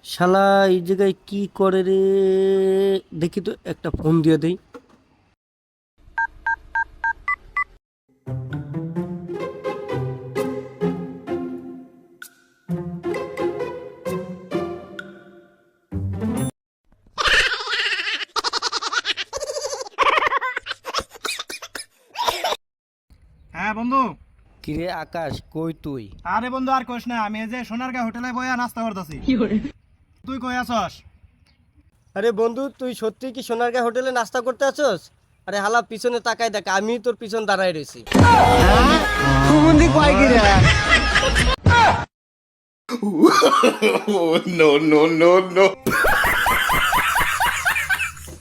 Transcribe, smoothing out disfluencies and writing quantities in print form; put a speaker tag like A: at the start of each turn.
A: শালা এই জায়গায় কি করে রে, দেখি তো একটা ফোন দিয়ে দেই।
B: হ্যাঁ বন্ধু।
A: কিরে আকাশ, কই তুই?
B: আরে বন্ধু আর কোশ না, আমি এই যে সোনারগাঁ হোটেলে বইয়া নাস্তা করতেছি। তুই কই আছস?
A: আরে বন্ধু, তুই সত্যি কি সোনারগাঁ হোটেলে নাস্তা করতে আছস? আরে হালা পিছনে তাকাই দেখ, আমি তোর পিছন দাঁড়াই রয়েছি।
C: No, no, no, no.